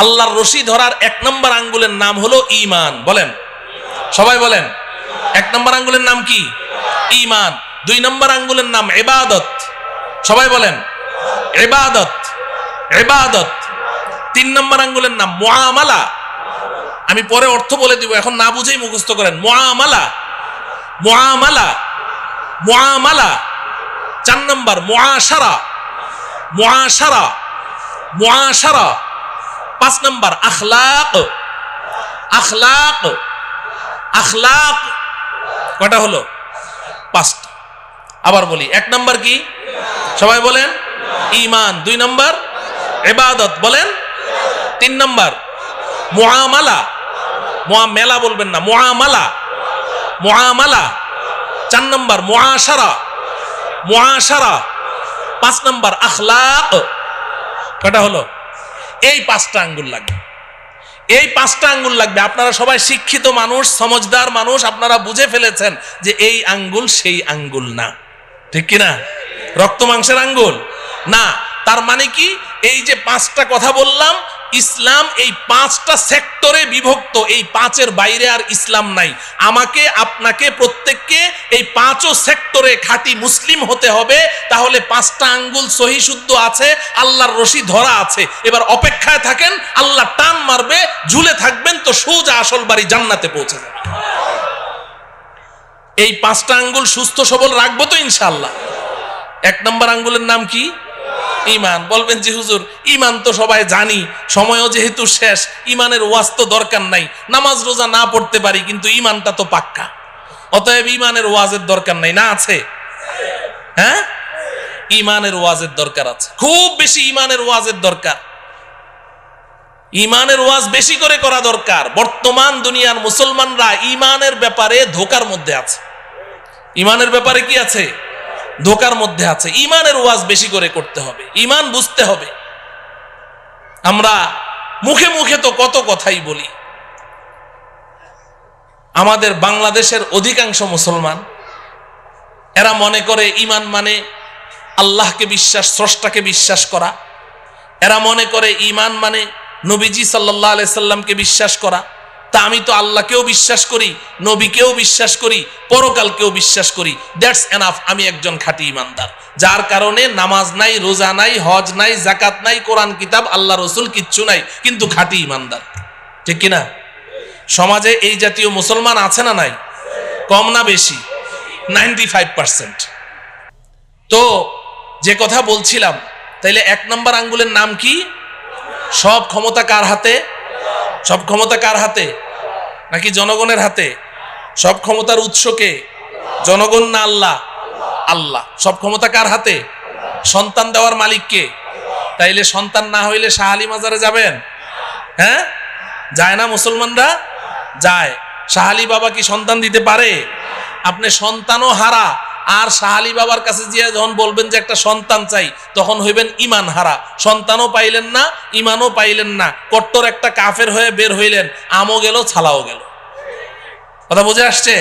A: আল্লাহর রশি ধরার 1 নম্বর আঙ্গুলের নাম হলো ঈমান। বলেন, সবাই বলেন। 1 নম্বর আঙ্গুলের নাম কি? ঈমান। 2 নম্বর আঙ্গুলের নাম ইবাদত। সবাই বলেন, ইবাদত, ইবাদত। 3 নম্বর আঙ্গুলের নাম মুআমালা। আমি পরে অর্থ বলে দিব, এখন না বুঝেই মুখস্থ করেন। মুআমালা, মুআমালা, মুআমালা। 4 নম্বর মুআশারা, মুআশারা, মুআশারা। 5 নম্বর আখলাক, আখলাক, আখলাক। কয়টা হলো? 5টা। আবার বলি, 1 নম্বর কি? সবাই বলেন, ঈমান। 2 নম্বর ইবাদত, বলেন। 3 নম্বর মুআমালা, মুআমালা বলবেন না, মুআমালা, মুআমালা। 4 নম্বর মুআশারা, মুআশারা। 5 নম্বর আখলাক। কয়টা হলো? এই 5টা আঙ্গুল লাগবে, এই 5টা আঙ্গুল লাগবে। আপনারা সবাই শিক্ষিত মানুষ, সমজদার মানুষ, আপনারা বুঝে ফেলেছেন যে এই আঙ্গুল সেই আঙ্গুল না, ঠিক কিনা? রক্ত মাংসের আঙ্গুল না। তার মানে কি? এই যে 5টা কথা বললাম, ইসলাম এই 5টা সেক্টরে বিভক্ত। এই 5-এর বাইরে আর ইসলাম নাই। আমাকে, আপনাকে, প্রত্যেককে এই 5ও সেক্টরে খাঁটি মুসলিম হতে হবে। তাহলে 5টা আঙ্গুল সহি শুদ্ধ আছে, আল্লাহর রশি ধরা আছে। এবার অপেক্ষায় থাকেন, আল্লাহ টান মারবে, ঝুলে থাকবেন, তো সোজা আসল বাড়ি জান্নাতে পৌঁছে যাবে। এই 5টা আঙ্গুল সুস্থ সবল রাখবো তো ইনশাআল্লাহ। 1 নম্বর আঙ্গুলের নাম কি? ঈমান। বলবেন যে হুজুর, ঈমান তো সবাই জানি, সময়ও যেহেতু শেষ, ঈমানের ওয়াজ তো দরকার নাই, নামাজ রোজা না পড়তে পারি, কিন্তু ঈমানটা তো পাক্কা, অতএব ঈমানের ওয়াজের দরকার নাই। না আছে? হ্যাঁ, ঈমানের ওয়াজের দরকার আছে, খুব বেশি ঈমানের ওয়াজের দরকার। ঈমানের ওয়াজ বেশি করে করা দরকার। বর্তমান দুনিয়ার মুসলমানরা ঈমানের ব্যাপারে ধোকার মধ্যে আছে। ঈমানের ব্যাপারে কি আছে? ধোকার মধ্যে আছে। ঈমানের ওয়াজ বেশি করে করতে হবে, ঈমান বুঝতে হবে। আমরা মুখে মুখে তো কত কথাই বলি। আমাদের বাংলাদেশের অধিকাংশ মুসলমান, এরা মনে করে ঈমান মানে আল্লাহকে বিশ্বাস, স্রষ্টাকে বিশ্বাস করা। এরা মনে করে ঈমান মানে নবীজি সাল্লাল্লাহু আলাইহি সাল্লামকে বিশ্বাস করা। তা আমি তো আল্লাহকেও বিশ্বাস করি, নবীকেও বিশ্বাস করি, পরকালকেও বিশ্বাস করি, দ্যাটস এনাফ, আমি একজন খাঁটি ঈমানদার। যার কারণে নামাজ নাই, রোজা নাই, হজ নাই, যাকাত নাই, কোরআন কিতাব, আল্লাহ রসুল কিচ্ছু নাই, কিন্তু খাঁটি ঈমানদার, ঠিক কিনা? সমাজে এই জাতীয় মুসলমান আছে না নাই? কম না বেশি? 95%। তো যে কথা বলছিলাম, তাইলে 1 নম্বর আঙ্গুলের নাম কি? সব ক্ষমতা কার হাতে? সব ক্ষমতা কার হাতে? নাকি জনগণের হাতে? সব ক্ষমতার উৎস কে? জনগণ না আল্লাহ? আল্লাহ। সব ক্ষমতা কার হাতে? সন্তান দেওয়ার মালিক কে? তাইলে সন্তান না হইলে শাহ আলী মাজারে যাবেন? হ্যাঁ, যায় না মুসলমানরা? যায়। শাহ আলী বাবা কি সন্তান দিতে পারে? আপনি সন্তানও হারা, আর শাহ আলী বাবার কাছে গিয়ে যখন বলবেন যে একটা সন্তান চাই, তখন হইবেন ঈমান হারা। সন্তানও পাইলেন না, ঈমানও পাইলেন না, কট্টর একটা কাফের হয়ে বের হইলেন, আমও গেল, ছালাও গেল। কথা বুঝে আসছে?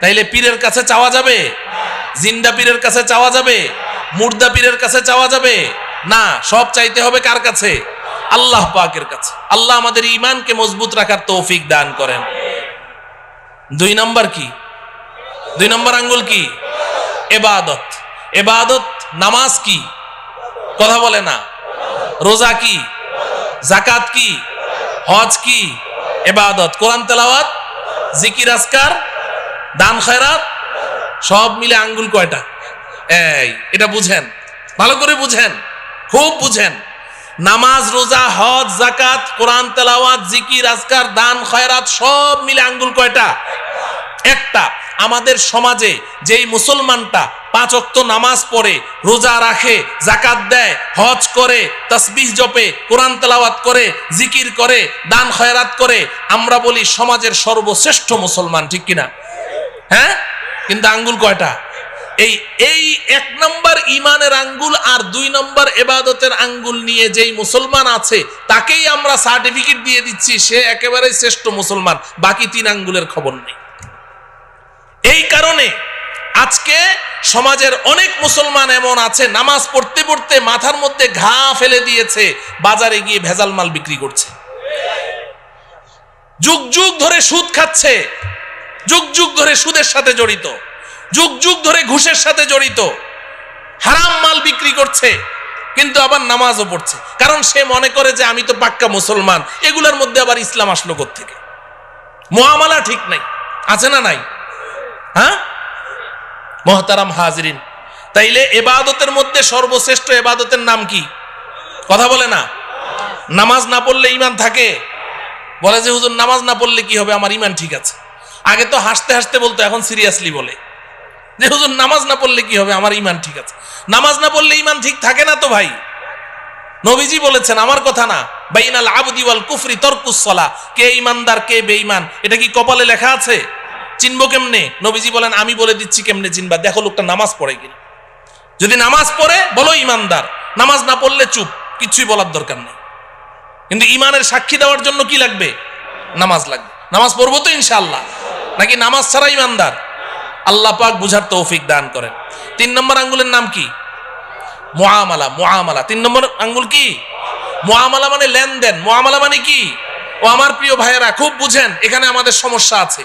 A: তাইলে পীরের কাছে চাওয়া যাবে? জিন্দা পীরের কাছে চাওয়া যাবে? মুর্দা পীরের কাছে চাওয়া যাবে না। সব চাইতে হবে কার কাছে? আল্লাহ পাকের কাছে। আল্লাহ আমাদের ঈমানকে মজবুত রাখার তৌফিক দান করেন। 2 নাম্বার কি? 2 নম্বর আঙ্গুল কি? ইবাদত। ইবাদত নামাজ কি? কথা বলে না। রোজা কি? যাকাত কি? হজ কি? ইবাদত। কোরআন তেলাওয়াত, জিকির আজকার, দান খয়রাত সব মিলে আঙ্গুল কয়টা? এটা বুঝেন, ভালো করে বুঝেন, খুব বুঝেন। নামাজ, রোজা, হজ, যাকাত, কোরআন তেলাওয়াত, জিকির আজকার, দান খয়রাত সব মিলে আঙ্গুল কয়টা? একটা। আমাদের সমাজে যেই মুসলমানটা 5 ওয়াক্ত নামাজ পড়ে, রোজা রাখে, যাকাত দেয়, হজ করে, তাসবিহ জপে, কোরআন তেলাওয়াত করে, জিকির করে, দান খয়রাত করে, আমরা বলি সমাজের সর্বশ্রেষ্ঠ মুসলমান, ঠিক কিনা? হ্যাঁ, কিন্তু আঙ্গুল কয়টা? এই 1 নম্বর ইমানের আঙ্গুল আর 2 নম্বর ইবাদতের আঙ্গুল নিয়ে যেই মুসলমান আছে তাকেই আমরা সার্টিফিকেট দিয়ে দিচ্ছি সে একেবারে শ্রেষ্ঠ মুসলমান, বাকি 3 আঙ্গুলের খবর নেই। এই কারণে আজকে সমাজের অনেক মুসলমান এমন আছে নামাজ পড়তে পড়তে মাথার মধ্যে ঘা ফেলে দিয়েছে, বাজারে গিয়ে ভেজাল মাল বিক্রি করছে, যুগ যুগ ধরে সুদ খাচ্ছে, যুগ যুগ ধরে সুদের সাথে জড়িত, যুগ যুগ ধরে ঘুষের সাথে জড়িত, হারাম মাল বিক্রি করছে, কিন্তু আবার নামাজও পড়ছে। কারণ সে মনে করে যে আমি তো পাক্কা মুসলমান, এগুলোর মধ্যে আবার ইসলাম আসলো কোত্থেকে? মুআমালা ঠিক নাই, আছে না নাই? হ্যাঁ মুহতারাম হাজিরিন, তাইলে ইবাদতের মধ্যে সর্বশ্রেষ্ঠ ইবাদতের নাম কি? কথা বলে না। নামাজ না পড়লে ঈমান থাকে? বলে যে হুজুর নামাজ না পড়লে কি হবে, আমার ঈমান ঠিক আছে। আগে তো হাসতে হাসতে বলতো, এখন সিরিয়াসলি বলে যে হুজুর নামাজ না পড়লে কি হবে, আমার ঈমান ঠিক আছে। নামাজ না পড়লে ঈমান ঠিক থাকে না তো ভাই। নবীজি বলেছেন, আমার কথা না, বাইনাল আবদি ওয়াল কুফরি তারকুস সালাহ, কে ঈমানদার কে বেঈমান এটা কি কপালে লেখা আছে? চিনবো কেমনে? নবীজি বলেন, আমি বলে দিচ্ছি কেমনে চিনবা, দেখো লোকটা নামাজ পড়ে কিনা। যদি নামাজ পড়ে বলো ঈমানদার, নামাজ না পড়লে চুপ, কিছুই বলার দরকার নেই। কিন্তু ঈমানের সাক্ষী দেওয়ার জন্য কি লাগবে? নামাজ লাগবে। নামাজ পড়বো তো ইনশাআল্লাহ, নাকি নামাজ ছাড়া ঈমানদার? আল্লাহ পাক বুঝার তৌফিক দান করেন। 3 নম্বর আঙ্গুলের নাম কি? মুআমালা। মুআমালা 3 নম্বর আঙ্গুল কি? মুআমালা মানে লেনদেন। মুআমালা মানে কি? ও আমার প্রিয় ভাইয়েরা খুব বুঝেন, এখানে আমাদের সমস্যা আছে।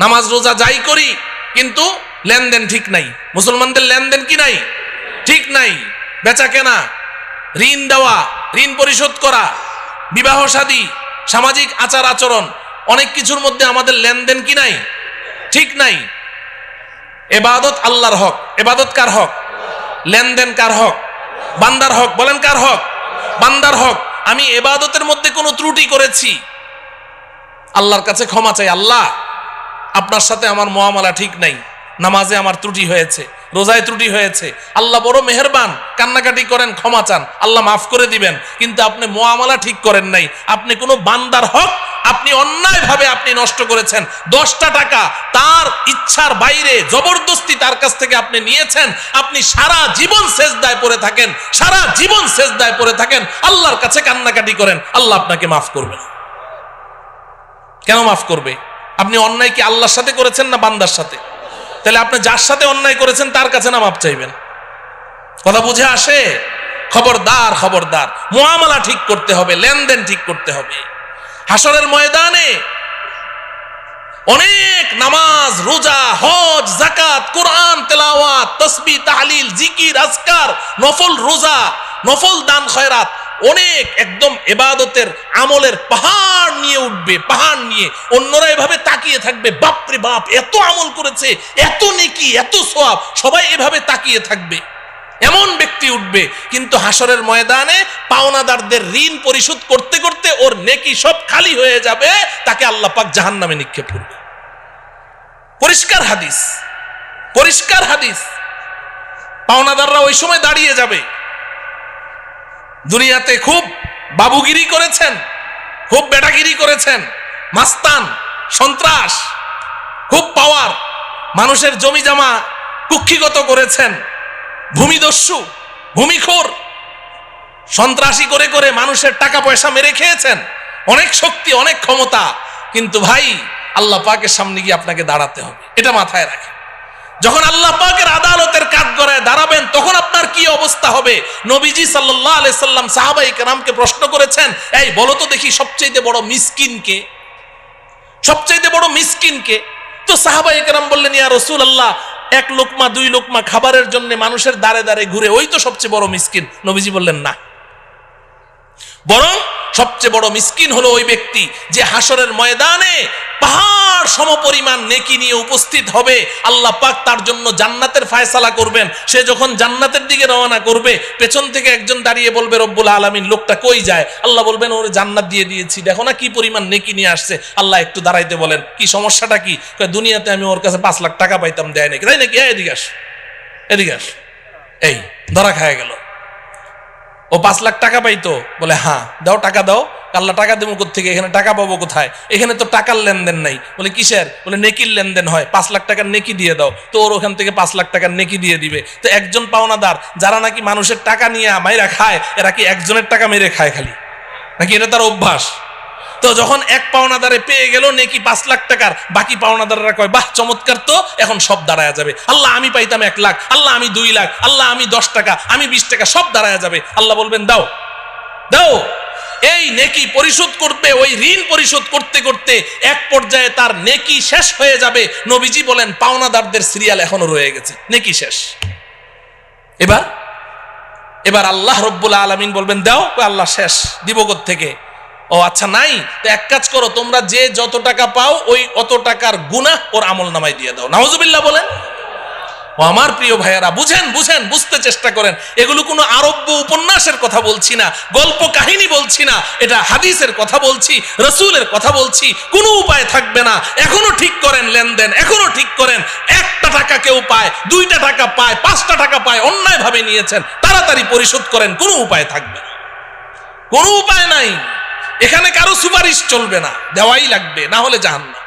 A: নামাজ রোজা যাই করি কিন্তু লেনদেন ঠিক নাই। মুসলমানদের লেনদেন কি নাই? ঠিক নাই। বেচা কেনা, ঋণ দেওয়া, ঋণ পরিশোধ করা, বিবাহ শাদী, সামাজিক আচার আচরণ, অনেক কিছুর মধ্যে আমাদের লেনদেন কি নাই? ঠিক নাই। ইবাদত আল্লাহর হক। ইবাদত কার হক? লেনদেন কার হক? বান্দার হক। বলেন কার হক? বান্দার হক। আমি ইবাদতের মধ্যে কোনো ত্রুটি করেছি, আল্লাহর কাছে ক্ষমা চাই। আল্লাহ, আপনার সাথে আমার মুআমালা ঠিক নাই, নামাজে আমার ত্রুটি হয়েছে, রোজায় ত্রুটি হয়েছে। আল্লাহ বড় মেহেরবান, কান্নাকাটি করেন, ক্ষমা চান, আল্লাহ মাফ করে দিবেন। কিন্তু আপনি মুআমালা ঠিক করেন নাই। আপনি কোনো বান্দার হক আপনি অন্যায়ভাবে আপনি নষ্ট করেছেন। 10টা টাকা তার ইচ্ছার বাইরে জবরদস্তি তার কাছ থেকে আপনি নিয়েছেন। আপনি সারা জীবন সেজদায় পড়ে থাকেন, সারা জীবন সেজদায় পড়ে থাকেন, আল্লাহর কাছে কান্নাকাটি করেন, আল্লাহ আপনাকে মাফ করবে না। কেন মাফ করবে? আপনি অন্যায় কি আল্লাহর সাথে করেছেন না বান্দার সাথে? তাহলে আপনি যার সাথে অন্যায় করেছেন তার কাছে না মাপ চাইবেন? কথা বুঝে আসে? খবরদার, খবরদার, মুআমালা ঠিক করতে হবে, লেনদেন ঠিক করতে হবে। হাসরের ময়দানে অনেক নামাজ, রোজা, হজ, যাকাত, কোরআন তেলাওয়াত, তাসবিহ, তাহলিল, জিকির, আজকার, নফল রোজা, নফল দান খয়রাত, অনেক একদম ইবাদতের আমলের পাহাড় নিয়ে উঠবে, পাহাড় নিয়ে। অন্যরা এভাবে তাকিয়ে থাকবে, বাপরে বাপ এত আমল করেছে, এত নেকি, এত সওয়াব, সবাই এভাবে তাকিয়ে থাকবে। এমন ব্যক্তি উঠবে, কিন্তু হাসরের ময়দানে পাওনাদারদের ঋণ পরিশোধ করতে করতে ওর নেকি সব খালি হয়ে যাবে, তাকে আল্লাহ পাক জাহান্নামে নিক্ষেপ করবে। পরিষ্কার হাদিস, পরিষ্কার হাদিস। পাওনাদাররা ওই সময় দাঁড়িয়ে যাবে, দুনিয়াতে খুব বাবুগিরি করেছেন, খুব বেটাগিরি করেছেন, মাস্তান, সন্ত্রাস, খুব পাওয়ার, মানুষের জমি জমা কুক্ষিগত করেছেন, ভূমিদস্যু, ভূমিখোর, সন্ত্রাসী করে করে মানুষের টাকা পয়সা মেরে খেয়েছেন, অনেক শক্তি, অনেক ক্ষমতা। কিন্তু ভাই আল্লাহ পাকের সামনে গিয়ে আপনাকে দাঁড়াতে হবে, এটা মাথায় রাখেন। যখন আল্লাহ পাকের আদালতের কাঠগড়ায় দাঁড়াবেন তখন আপনার কি অবস্থা হবে? নবীজি সাল্লাল্লাহু আলাইহি সাল্লাম সাহাবায়ে কেরামকে প্রশ্ন করেছেন, এই বলো তো দেখি সবচেয়ে বড় মিসকিন কে? সবচেয়ে বড় মিসকিন কে? তো সাহাবায়ে কেরাম বললেন, ইয়া রাসূলুল্লাহ, এক লোকমা দুই লোকমা খাবারের জন্য মানুষের দাঁড়ে দাঁড়ে ঘুরে, ওই তো সবচেয়ে বড় মিসকিন। নবীজি বললেন না, বরং সবচেয়ে বড় মিসকিন হলো ওই ব্যক্তি যে হাসরের ময়দানে পাহাড় সমপরিমাণ নেকি নিয়ে উপস্থিত হবে। আল্লাহ পাক তার জন্য জান্নাতের ফায়সালা করবেন। সে যখন জান্নাতের দিকে রওনা করবে, পেছন থেকে একজন দাঁড়িয়ে বলবে, রব্বুল আলামিন, লোকটা কই যায়? আল্লাহ বলবেন, ওর জান্নাত দিয়ে দিয়েছি, দেখো না কি পরিমাণ নেকি নিয়ে আসছে। আল্লাহ একটু দাঁড়াইতে বলেন, কি সমস্যাটা কি? দুনিয়াতে আমি ওর কাছে 5 লাখ টাকা পাইতাম, দেয় নাকি? তাই নাকি? এদিকে আস, এদিকে আস। এই ধরা খায় গেল। ও 5 লাখ টাকা পাইতো? বলে হ্যাঁ। দাও, টাকা দাও। আল্লাহ টাকা দেবো কোথেকে? এখানে টাকা পাবো কোথায়? এখানে তো টাকার লেনদেন নাই। বলে কিসের? বলে নেকির লেনদেন হয়, 5 লাখ টাকার নেকি দিয়ে দাও। তো ওর ওখান থেকে 5 লাখ টাকার নেকি দিয়ে দিবে। তো একজন পাওনাদার যারা নাকি মানুষের টাকা নিয়ে মাইরা খায়, এরা কি একজনের টাকা মেরে খায় খালি, নাকি এটা তার অভ্যাস? তো যখন এক পাওনাদারে পেয়ে গেল নেকি 5 লাখ টাকার, বাকি পাওনাদাররা কয়, বাহ চমৎকার, তো এখন সব দাঁড়ায় যাবে। আল্লাহ আমি পাইতাম 1 লাখ, আল্লাহ আমি 2 লাখ, আল্লাহ আমি 10 টাকা, আমি 20 টাকা, সব দাঁড়ায় যাবে। আল্লাহ বলবেন, দাও দাও। এই নেকি পরিশোধ করবে, ওই ঋণ পরিশোধ করতে করতে এক পর্যায়ে তার নেকি শেষ হয়ে যাবে। নবীজি বলেন, পাওনাদারদের সিরিয়াল এখনো রয়ে গেছে, নেকি শেষ। এবার আল্লাহ রব্বুল আলামিন বলবেন, দাও। আল্লাহ শেষ, দিব কোত্থেকে? ও আচ্ছা নাই, তো এক কাজ করো, তোমরা যে যত টাকা পাও ওই অত টাকার গুনাহ ওর আমল নামায় দিয়ে দাও। নাউজুবিল্লাহ বলেন। ও আমার প্রিয় ভাইয়েরা, বুঝেন, বুঝতে চেষ্টা করেন। এগুলো কোনো আরব্য উপন্যাসের কথা বলছি না, গল্প কাহিনী বলছি না, এটা হাদিসের কথা বলছি, রাসূলের কথা বলছি। কোনো উপায় থাকবে না, এখনো ঠিক করেন লেনদেন, এখনো ঠিক করেন। 1টা টাকা কেউ পায়, 2টা টাকা পায়, 5টা টাকা পায়, অন্যায় ভাবে নিয়েছেন, তাড়াতাড়ি পরিশোধ করেন। কোনো উপায় থাকবে না, কোনো উপায় নাই। এখানে কারো সুপারিশ চলবে না, দেওয়াই লাগবে, না হলে জাহান্নাম।